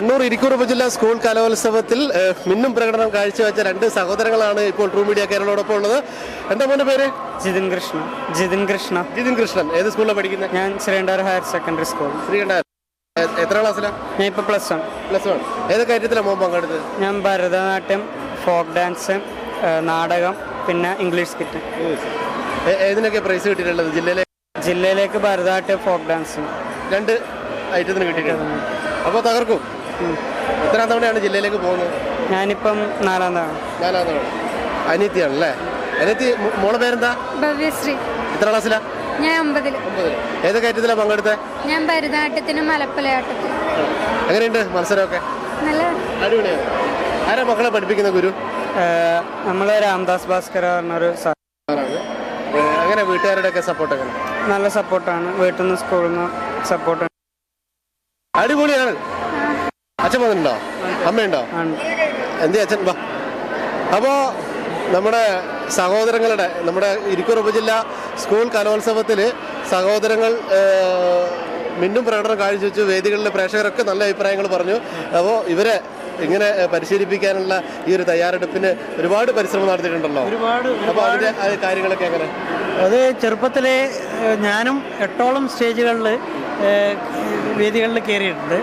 കണ്ണൂർ ഇരിക്കൂർ ഉപജില്ലാ സ്കൂൾ കലോത്സവത്തിൽ മിന്നും പ്രകടനം കാഴ്ചവെച്ച രണ്ട് സഹോദരങ്ങളാണ് ഇപ്പോൾ ട്രൂ മീഡിയ കേരളോടൊപ്പം ഉള്ളത്. എന്താ മോന്റെ പേര്? ജിതിൻ കൃഷ്ണൻ. ഏത് സ്കൂളിലാണ് പഠിക്കുന്നത്? ഞാൻ ശ്രീകണ്ഠാരം ഹയർ സെക്കൻഡറി സ്കൂൾ. ശ്രീകണ്ഠാരം. എത്ര ക്ലാസ്സിലാണ്? ഞാൻ ഇപ്പൊ +1. ഏത് കാര്യത്തിലാണ് മോൻ പങ്കെടുത്തത്? ഞാൻ ഭരതനാട്യം, ഫോക്ക് ഡാൻസ്, നാടകം, പിന്നെ ഇംഗ്ലീഷ് സ്കിറ്റ്. ഏതിനൊക്കെ പ്രൈസ് കിട്ടിയിട്ടുള്ളത്? ജില്ലയിലേക്ക് ഭരതനാട്യം, ഫോക്ക് ഡാൻസ് 2 ഐറ്റത്തിന് കിട്ടിയിട്ടുണ്ട്. അപ്പോൾ തകർക്കും. എത്രാം തവണയാണ് ജില്ലയിലേക്ക് പോകുന്നത്? ഞാനിപ്പം 4ാം തവണ. അനിയത്തിയാണല്ലേ? അനിയത്തി, മോളെ പേരെന്താ? ഭവ്യശ്രീ. എത്ര ക്ലാസ്സിലാ? ഞാൻ 9ൽ. ഏത് കാര്യത്തിലാണ് പങ്കെടുത്തത്? ഞാൻ ഭരതനാട്യത്തിനും മലപ്പലയാട്ടത്തിനും. എങ്ങനെയുണ്ട് മത്സരമൊക്കെ? നല്ല അടിപൊളിയാണ്. ആരാ മക്കളെ പഠിപ്പിക്കുന്ന ഗുരു? നമ്മള് രാംദാസ് ഭാസ്കർ പറഞ്ഞൊരു സാറാണ്. എങ്ങനെ വീട്ടുകാരുടെ ഒക്കെ സപ്പോർട്ട് എങ്ങനെ? നല്ല സപ്പോർട്ടാണ്. വീട്ടിൽ നിന്ന് സ്കൂളിൽ നിന്ന് സപ്പോർട്ട്. അടിപൊളിയാണ്. അച്ഛൻ വന്നിട്ടുണ്ടോ? അമ്മയുണ്ടോ? എന്തേ അച്ഛൻ വാ. അപ്പോൾ നമ്മുടെ സഹോദരങ്ങളുടെ നമ്മുടെ ഇരിക്കൂർ ഉപജില്ലാ സ്കൂൾ കലോത്സവത്തിൽ സഹോദരങ്ങൾ മിന്നും പ്രകടനം കാഴ്ചവെച്ചു. വേദികളിലെ പ്രേക്ഷകരൊക്കെ നല്ല അഭിപ്രായങ്ങൾ പറഞ്ഞു. അപ്പോൾ ഇവരെ ഇങ്ങനെ പരിശീലിപ്പിക്കാനുള്ള ഈ ഒരു തയ്യാറെടുപ്പിന് ഒരുപാട് പരിശ്രമം നടത്തിയിട്ടുണ്ടല്ലോ. അപ്പോൾ അതിൻ്റെ കാര്യങ്ങളൊക്കെ എങ്ങനെ? അത് ചെറുപ്പത്തിലെ ഞാനും 8ഓളം സ്റ്റേജുകളിൽ വേദികളിൽ കയറിയിട്ടുണ്ട്.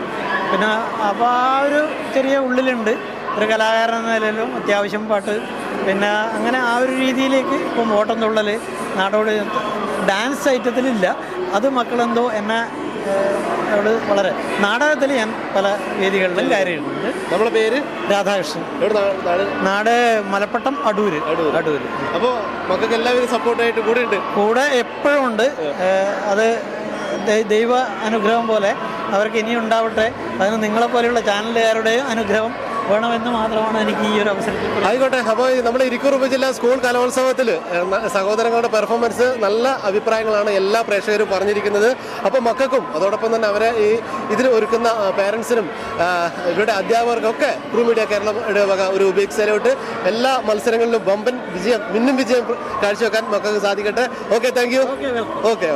പിന്നെ അപ്പോൾ ആ ഒരു ചെറിയ ഉള്ളിലുണ്ട് ഒരു കലാകാരൻ എന്ന നിലയിലും അത്യാവശ്യം പാട്ട്, പിന്നെ അങ്ങനെ ആ ഒരു രീതിയിലേക്ക് ഇപ്പം ഓട്ടം തുള്ളൽ, നാടോടി ഡാൻസ് ഐറ്റത്തിലില്ല. അത് മക്കളെന്തോ എന്നെ അവിടെ വളരെ നാടകത്തിൽ ഞാൻ പല വേദികളിലും കയറിയിട്ടുണ്ട്. നമ്മുടെ പേര് രാധാകൃഷ്ണൻ. നാട് മലപ്പട്ടം, അടൂര്. അപ്പോൾ മക്കൾക്ക് എല്ലാവരും സപ്പോർട്ടായിട്ട് കൂടെ എപ്പോഴും ഉണ്ട്. അത് ദൈവ അനുഗ്രഹം പോലെ അവർക്ക് ഇനി ഉണ്ടാവട്ടെ. അതിന് നിങ്ങളെപ്പോലെയുള്ള ചാനലുകാരുടെയും അനുഗ്രഹം വേണമെന്ന് മാത്രമാണ് എനിക്ക് ഈ ഒരു അവസരത്തിൽ. ആയിക്കോട്ടെ. അപ്പോൾ നമ്മുടെ ഇരിക്കൂർ ഉപജില്ലാ സ്കൂൾ കലോത്സവത്തിൽ സഹോദരങ്ങളുടെ പെർഫോമൻസ് നല്ല അഭിപ്രായങ്ങളാണ് എല്ലാ പ്രേക്ഷകരും പറഞ്ഞിരിക്കുന്നത്. അപ്പോൾ മക്കൾക്കും അതോടൊപ്പം തന്നെ അവരെ ഈ ഇതിന് ഒരുക്കുന്ന പേരൻസിനും ഇവരുടെ അധ്യാപകർക്കൊക്കെ ട്രൂ മീഡിയ കേരളയുടെ വക ഒരു ബിഗ് സല്യൂട്ട്. എല്ലാ മത്സരങ്ങളിലും മിന്നും വിജയം കാഴ്ചവെക്കാൻ മക്കൾക്ക് സാധിക്കട്ടെ. Okay, thank you. ഓക്കെ.